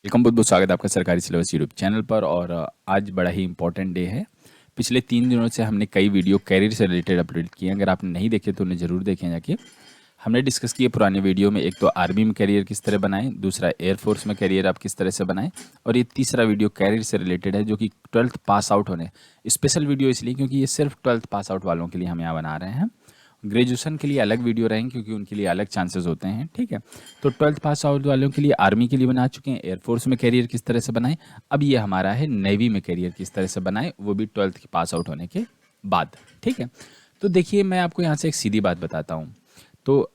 Welcome, बहुत बहुत स्वागत है आपका सरकारी सिलेबस यूट्यूब चैनल पर। और आज बड़ा ही इंपॉर्टेंट डे है। पिछले 3 दिनों से हमने कई वीडियो कैरियर से रिलेटेड अपलोड किए हैं। अगर आपने नहीं देखे तो उन्हें ज़रूर देखें जाके। हमने डिस्कस किए पुराने वीडियो में, एक तो आर्मी में कैरियर किस तरह बनाएं, दूसरा एयरफोर्स में कैरियर आप किस तरह से बनाएं, और ये तीसरा वीडियो कैरियर से रिलेटेड है जो कि 12th पास आउट होने। स्पेशल वीडियो इसलिए क्योंकि ये सिर्फ 12th पास आउट वालों के लिए हम यहाँ बना रहे हैं। ग्रेजुएशन के लिए अलग वीडियो रहेंगे क्योंकि उनके लिए अलग चांसेस होते हैं, ठीक है। तो 12th पास आउट वालों के लिए आर्मी के लिए बना चुके हैं, एयरफोर्स में कैरियर किस तरह से बनाएं। अब ये हमारा है नेवी में कैरियर किस तरह से बनाएं, वो भी 12th की पास आउट होने के बाद, ठीक है। तो देखिए, मैं आपको यहाँ से एक सीधी बात बताता हूँ। तो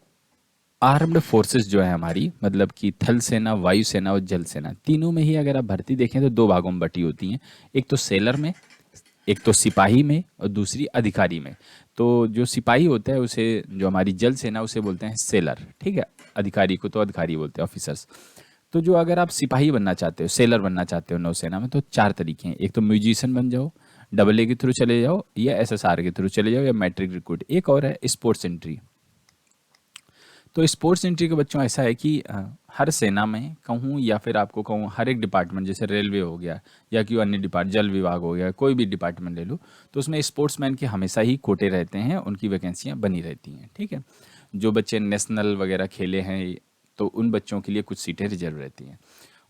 आर्म्ड फोर्सेस जो है हमारी, मतलब कि थल सेना, वायु सेना और जल सेना, तीनों में ही अगर आप भर्ती देखें तो दो भागों में बटी होती हैं। एक तो सेलर में, एक तो सिपाही में, और दूसरी अधिकारी में। तो जो सिपाही होता है उसे, जो हमारी जल सेना, उसे बोलते हैं सेलर, ठीक है। अधिकारी को तो अधिकारी बोलते हैं, ऑफिसर्स। तो जो अगर आप सिपाही बनना चाहते हो, सेलर बनना चाहते हो नौसेना में, तो 4 तरीके हैं। एक तो म्यूजिशियन बन जाओ, डबल ए के थ्रू चले जाओ, या एसएसआर के थ्रू चले जाओ, या मैट्रिक रिक्रूट। एक और है स्पोर्ट्स एंट्री। तो स्पोर्ट्स एंट्री के बच्चों ऐसा है कि हर सेना में कहूँ, या फिर आपको कहूँ हर एक डिपार्टमेंट, जैसे रेलवे हो गया या कि अन्य डिपार्ट, जल विभाग हो गया, कोई भी डिपार्टमेंट ले लो, तो उसमें स्पोर्ट्समैन के हमेशा ही कोटे रहते हैं, उनकी वैकेंसियाँ बनी रहती हैं, ठीक है। जो बच्चे नेशनल वगैरह खेले हैं तो उन बच्चों के लिए कुछ सीटें रिजर्व रहती हैं।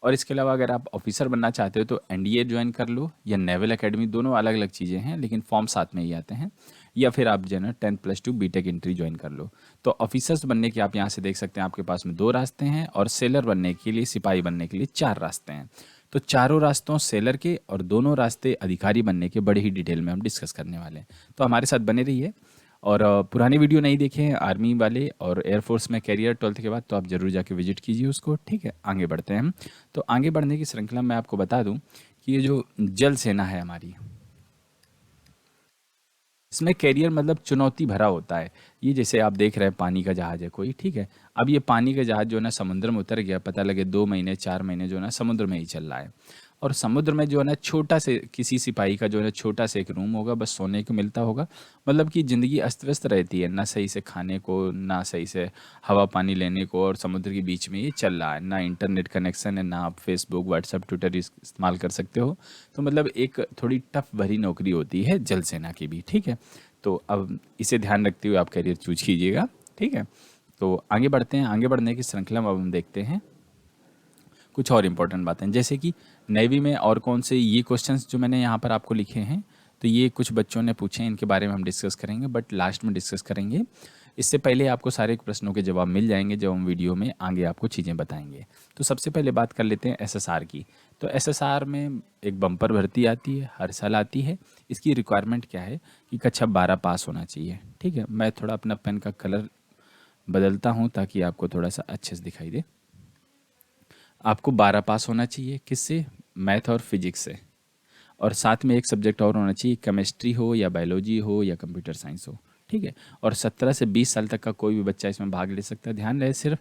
और इसके अलावा अगर आप ऑफिसर बनना चाहते हो तो एनडीए ज्वाइन कर लो, या नेवल एकेडमी, दोनों अलग अलग चीज़ें हैं लेकिन फॉर्म साथ में ही आते हैं। या फिर आप जो है ना 10+2 बीटेक एंट्री ज्वाइन कर लो। तो ऑफिसर्स बनने के आप यहाँ से देख सकते हैं, आपके पास में 2 रास्ते हैं, और सेलर बनने के लिए, सिपाही बनने के लिए 4 रास्ते हैं। तो चारों रास्तों सेलर के और दोनों रास्ते अधिकारी बनने के बड़े ही डिटेल में हम डिस्कस करने वाले हैं। तो हमारे साथ बने रहिए। और पुरानी वीडियो नहीं देखे हैं आर्मी वाले और एयरफोर्स में कैरियर 12th के बाद, तो आप ज़रूर जाके विजिट कीजिए उसको, ठीक है। आगे बढ़ते हैं हम। तो आगे बढ़ने की श्रृंखला में आपको बता दूं कि ये जो जल सेना है हमारी, इसमें कैरियर मतलब चुनौती भरा होता है। ये जैसे आप देख रहे हैं पानी का जहाज है कोई, ठीक है। अब ये पानी का जहाज जो है ना समुद्र में उतर गया, पता लगे 2 महीने 4 महीने जो है ना समुद्र में ही चल रहा है। और समुद्र में जो है ना छोटा से, किसी सिपाही का जो है ना छोटा से एक रूम होगा, बस सोने को मिलता होगा। मतलब कि ज़िंदगी अस्त व्यस्त रहती है, ना सही से खाने को, ना सही से हवा पानी लेने को, और समुद्र के बीच में ये चल रहा है। ना इंटरनेट कनेक्शन है, ना आप फेसबुक व्हाट्सएप ट्विटर इस्तेमाल कर सकते हो। तो मतलब एक थोड़ी टफ भरी नौकरी होती है जल सेना की भी, ठीक है। तो अब इसे ध्यान रखते हुए आप करियर चूज कीजिएगा, ठीक है। तो आगे बढ़ते हैं। आगे बढ़ने की श्रृंखला में अब हम देखते हैं कुछ और इम्पोर्टेंट बातें, जैसे कि नेवी में और कौन से ये क्वेश्चंस जो मैंने यहाँ पर आपको लिखे हैं, तो ये कुछ बच्चों ने पूछे हैं, इनके बारे में हम डिस्कस करेंगे, बट लास्ट में डिस्कस करेंगे। इससे पहले आपको सारे प्रश्नों के जवाब मिल जाएंगे जब हम वीडियो में आगे आपको चीज़ें बताएंगे। तो सबसे पहले बात कर लेते हैं एसएसआर की। तो एसएसआर में एक बम्पर भर्ती आती है, हर साल आती है। इसकी रिक्वायरमेंट क्या है कि कक्षा 12 पास होना चाहिए, ठीक है। मैं थोड़ा अपना पेन का कलर बदलता हूँ ताकि आपको थोड़ा सा अच्छे से दिखाई दे। आपको 12 पास होना चाहिए, किससे? मैथ और फिजिक्स से। और साथ में एक सब्जेक्ट और होना चाहिए, केमिस्ट्री हो या बायोलॉजी हो या कंप्यूटर साइंस हो, ठीक है। और 17 से 20 साल तक का कोई भी बच्चा इसमें भाग ले सकता है। ध्यान रहे, सिर्फ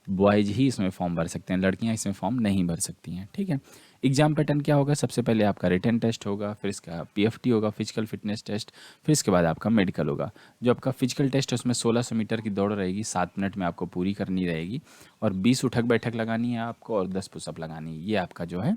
बॉयज ही इसमें फॉर्म भर सकते हैं, लड़कियां इसमें फॉर्म नहीं भर सकती हैं, ठीक है। एग्जाम पैटर्न क्या होगा? सबसे पहले आपका रिटन टेस्ट होगा, फिर इसका पीएफटी होगा, फिजिकल फिटनेस टेस्ट, फिर इसके बाद आपका मेडिकल होगा। जो आपका फिजिकल टेस्ट है उसमें 1600 मीटर की दौड़ रहेगी, 7 मिनट में आपको पूरी करनी रहेगी, और 20 उठक बैठक लगानी है आपको, और 10 पुशअप लगानी है। ये आपका जो है,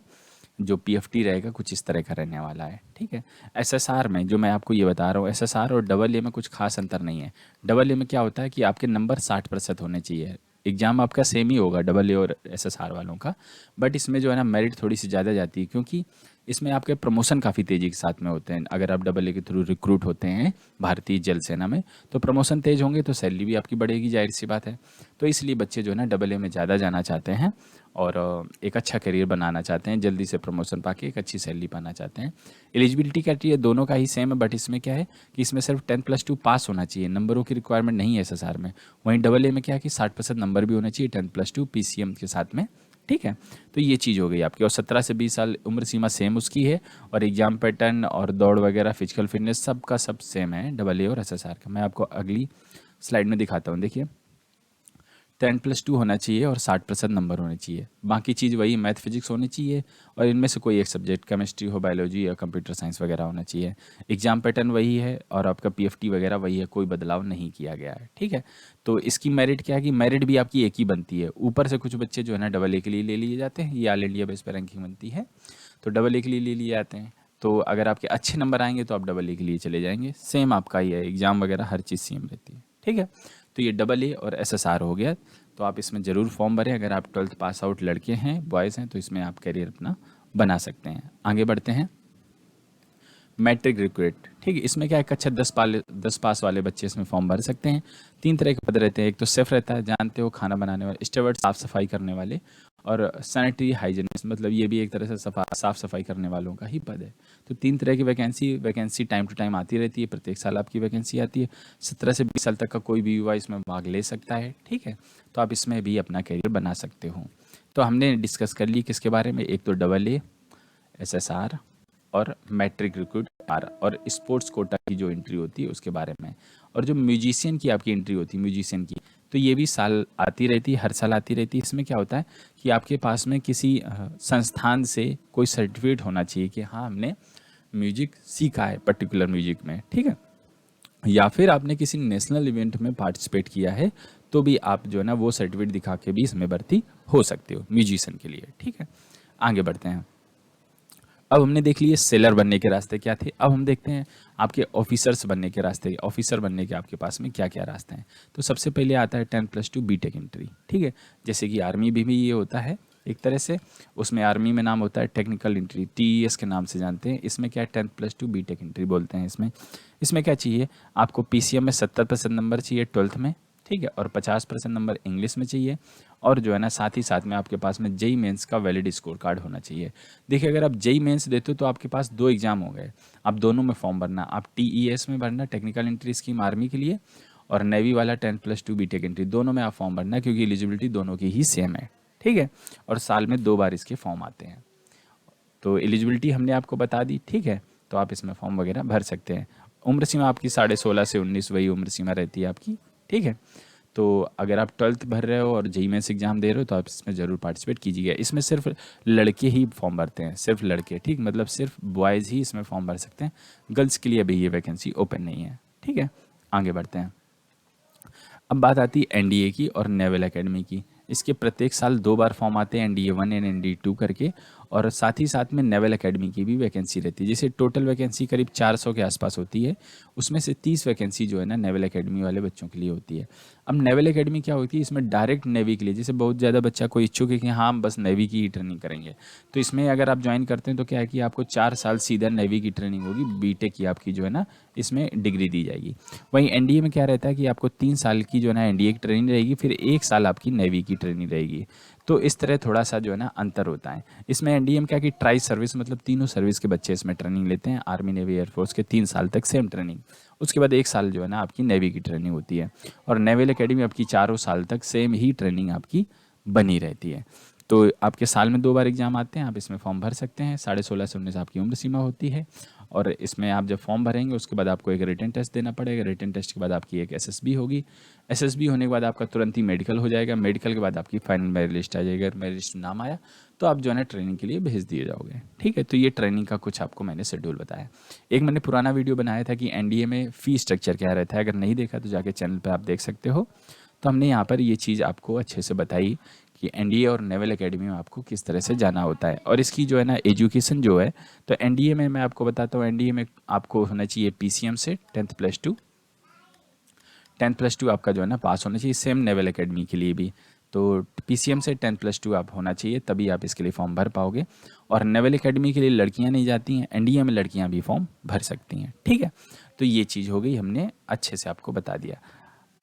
जो पीएफटी रहेगा कुछ इस तरह का रहने वाला है, ठीक है। एसएसआर में जो मैं आपको ये बता रहा हूँ, एसएसआर और डबल ए में कुछ खास अंतर नहीं है। डबल ए में क्या होता है कि आपके नंबर 60% होने चाहिए। एग्जाम आपका सेम ही होगा डबल ए और एसएसआर वालों का, बट इसमें जो है ना मेरिट थोड़ी सी ज़्यादा जाती है, क्योंकि इसमें आपके प्रमोशन काफ़ी तेज़ी के साथ में होते हैं। अगर आप डबल ए के थ्रू रिक्रूट होते हैं भारतीय जल सेना में, तो प्रमोशन तेज होंगे तो सैलरी भी आपकी बढ़ेगी, जाहिर सी बात है। तो इसलिए बच्चे जो है ना डबल ए में ज़्यादा जाना चाहते हैं, और एक अच्छा करियर बनाना चाहते हैं, जल्दी से प्रमोशन पाके एक अच्छी सैलरी पाना चाहते हैं। एलिजिबिलिटी क्राइटेरिया दोनों का ही सेम है, बट इसमें क्या है कि इसमें सिर्फ 10+2 पास होना चाहिए, नंबरों की रिक्वायरमेंट नहीं है एसएसआर में। वहीं डबल ए में क्या है कि 60% नंबर भी होना चाहिए 10+2 पीसीएम के साथ में, ठीक है। तो ये चीज़ हो गई आपकी। और 17 से 20 साल उम्र सीमा सेम उसकी है, और एग्जाम पैटर्न और दौड़ वगैरह फिजिकल फिटनेस सबका सब सेम है डबल ए और एसएसआर का। मैं आपको अगली स्लाइड में दिखाता हूँ, देखिए। 10+2 होना चाहिए और 60% नंबर होने चाहिए। बाकी चीज़ वही मैथ फिजिक्स होनी चाहिए और इनमें से कोई एक सब्जेक्ट केमिस्ट्री हो, बायोलॉजी या कंप्यूटर साइंस वगैरह होना चाहिए। एग्जाम पैटर्न वही है और आपका पीएफटी वगैरह वही है, कोई बदलाव नहीं किया गया है। ठीक है, तो इसकी मेरिट क्या है कि मेरिट भी आपकी एक ही बनती है। ऊपर से कुछ बच्चे जो है ना AA के लिए ले लिए जाते हैं, ये ऑल इंडिया बेस पर रैंकिंग बनती है, तो AA के लिए ले लिए जाते हैं। तो अगर आपके अच्छे नंबर आएंगे तो आप AA के लिए चले जाएंगे। सेम आपका ये एग्ज़ाम वगैरह हर चीज़ सेम रहती है। ठीक है, तो ये AA और SSR हो गया। तो आप इसमें ज़रूर फॉर्म भरें। अगर आप 12th पास आउट लड़के हैं, बॉयज़ हैं, तो इसमें आप करियर अपना बना सकते हैं। आगे बढ़ते हैं, मैट्रिक रिक्रूट। ठीक है, इसमें क्या है, कक्षा 10 पास वाले बच्चे इसमें फॉर्म भर सकते हैं। 3 तरह के पद रहते हैं। एक तो सेफ रहता है, जानते हो, खाना बनाने वाले, स्टेवर्ड साफ सफाई करने वाले, और सैनिटरी हाइजीनिस्ट, मतलब ये भी एक तरह से साफ सफाई करने वालों का ही पद है। तो 3 तरह की वैकेंसी टाइम टू टाइम आती रहती है। प्रत्येक साल आपकी वैकेंसी आती है। 17 से 20 साल तक का कोई भी युवा इसमें भाग ले सकता है। ठीक है, तो आप इसमें भी अपना करियर बना सकते हो। तो हमने डिस्कस कर ली किसके बारे में, एक तो AA, SSR और मैट्रिक रिक्रूट आर, और स्पोर्ट्स कोटा की जो एंट्री होती है उसके बारे में। और जो म्यूजिशियन की आपकी एंट्री होती है, म्यूजिशियन की, तो ये भी साल आती रहती है, हर साल आती रहती है। इसमें क्या होता है कि आपके पास में किसी संस्थान से कोई सर्टिफिकेट होना चाहिए कि हाँ हमने म्यूजिक सीखा है पर्टिकुलर म्यूजिक में। ठीक है, या फिर आपने किसी नेशनल इवेंट में पार्टिसिपेट किया है, तो भी आप जो है ना वो सर्टिफिकेट दिखा के भी इसमें भर्ती हो सकते हो म्यूजिशियन के लिए। ठीक है, आगे बढ़ते हैं। अब हमने देख लिए सेलर बनने के रास्ते क्या थे। अब हम देखते हैं आपके ऑफिसर्स बनने के रास्ते। ऑफिसर बनने के आपके पास में क्या क्या रास्ते हैं। तो सबसे पहले आता है 10+2 बीटेक एंट्री। ठीक है, जैसे कि आर्मी भी ये होता है एक तरह से। उसमें आर्मी में नाम होता है टेक्निकल एंट्री, TES के नाम से जानते हैं। इसमें क्या है, 10+2 बीटेक एंट्री बोलते हैं इसमें क्या चाहिए आपको, PCM में 70% नंबर चाहिए 12th में। ठीक है, और 50% नंबर इंग्लिश में चाहिए। और जो है ना साथ ही साथ में आपके पास में JEE मेंस का वैलिड स्कोर कार्ड होना चाहिए। देखिए, अगर आप JEE मेंस देते हो तो आपके पास 2 एग्जाम हो गए। आप दोनों में फॉर्म भरना, आप TES में भरना, टेक्निकल एंट्री स्कीम आर्मी के लिए, और नेवी वाला 10+2 बीटेक एंट्री, दोनों में आप फॉर्म भरना, क्योंकि एलिजिबिलिटी दोनों की ही सेम है। ठीक है, और साल में 2 बार इसके फॉर्म आते हैं। तो एलिजिबिलिटी हमने आपको बता दी। ठीक है, तो आप इसमें फॉर्म वगैरह भर सकते हैं। उम्र सीमा आपकी 16.5 से 19 वही उम्र सीमा रहती है आपकी। ठीक है, तो अगर आप 12th भर रहे हो और JEE मेंस एग्जाम दे रहे हो तो आप इसमें ज़रूर पार्टिसिपेट कीजिएगा। इसमें सिर्फ लड़के ही फॉर्म भरते हैं, सिर्फ लड़के। ठीक, मतलब सिर्फ बॉयज़ ही इसमें फॉर्म भर सकते हैं। गर्ल्स के लिए अभी ये वैकेंसी ओपन नहीं है। ठीक है, आगे बढ़ते हैं। अब बात आती है NDA की और नेवल एकेडमी की। इसके प्रत्येक साल 2 बार फॉर्म आते हैं, NDA 1 एंड NDA 2 करके। और साथ ही साथ में नेवल एकेडमी की भी वैकेंसी रहती है। जैसे टोटल वैकेंसी करीब 400 के आसपास होती है, उसमें से 30 वैकेंसी जो है ना नेवल एकेडमी वाले बच्चों के लिए होती है। अब नेवल एकेडमी क्या होती है, इसमें डायरेक्ट नेवी के लिए, जैसे बहुत ज़्यादा बच्चा कोई इच्छुक है कि हाँ हम बस नेवी की ही ट्रेनिंग करेंगे, तो इसमें अगर आप ज्वाइन करते हैं तो क्या है कि आपको 4 साल सीधा नेवी की ट्रेनिंग होगी, बीटेक की आपकी जो है ना इसमें डिग्री दी जाएगी। वहीं NDA में क्या रहता है कि आपको 3 साल की जो है ना NDA की ट्रेनिंग रहेगी, फिर 1 साल आपकी नेवी की ट्रेनिंग रहेगी। तो इस तरह थोड़ा सा जो है ना अंतर होता है। इसमें NDA में क्या कि ट्राई सर्विस, मतलब तीनों सर्विस के बच्चे इसमें ट्रेनिंग लेते हैं। आर्मी, नेवी, एयरफोर्स के 3 साल तक सेम ट्रेनिंग, उसके बाद 1 साल जो है ना आपकी नेवी की ट्रेनिंग होती है। और नेवल एकेडमी आपकी 4 साल तक सेम ही ट्रेनिंग आपकी बनी रहती है। तो आपके साल में 2 बार एग्जाम आते हैं, आप इसमें फॉर्म भर सकते हैं। 16.5 से 19 आपकी उम्र सीमा होती है। और इसमें आप जब फॉर्म भरेंगे उसके बाद आपको एक रिटन टेस्ट देना पड़ेगा। रिटन टेस्ट के बाद आपकी एक SSB होगी। SSB होने के बाद आपका तुरंत ही मेडिकल हो जाएगा। मेडिकल के बाद आपकी फाइनल मेरिट लिस्ट आ जाएगी। अगर मेरिट लिस्ट में नाम आया तो आप जो है ना ट्रेनिंग के लिए भेज दिए जाओगे। ठीक है, तो ये ट्रेनिंग का कुछ आपको मैंने शेड्यूल बताया। एक मैंने पुराना वीडियो बनाया था कि NDA में फ़ी स्ट्रक्चर क्या रहता है, अगर नहीं देखा तो जाके चैनल पर आप देख सकते हो। तो हमने यहाँ पर ये चीज़ आपको अच्छे से बताई कि NDA और नेवल एकेडमी में आपको किस तरह से जाना होता है। और इसकी जो है ना एजुकेशन जो है, तो NDA में मैं आपको बताता हूँ, NDA में आपको होना चाहिए PCM से 10+2 आपका जो है ना पास होना चाहिए। सेम नेवल एकेडमी के लिए भी, तो PCM से 10+2 आप होना चाहिए, तभी आप इसके लिए फॉर्म भर पाओगे। और नेवल एकेडमी के लिए लड़कियां नहीं जाती हैं, NDA में लड़कियां भी फॉर्म भर सकती हैं। ठीक है, तो ये चीज़ हो गई, हमने अच्छे से आपको बता दिया।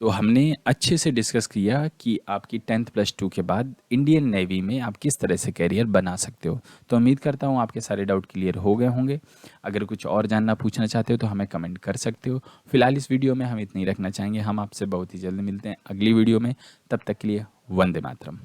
तो हमने अच्छे से डिस्कस किया कि आपकी 10+2 के बाद इंडियन नेवी में आप किस तरह से करियर बना सकते हो। तो उम्मीद करता हूँ आपके सारे डाउट क्लियर हो गए होंगे। अगर कुछ और जानना पूछना चाहते हो तो हमें कमेंट कर सकते हो। फिलहाल इस वीडियो में हम इतना ही रखना चाहेंगे। हम आपसे बहुत ही जल्द मिलते हैं अगली वीडियो में। तब तक के लिए वंदे मातरम।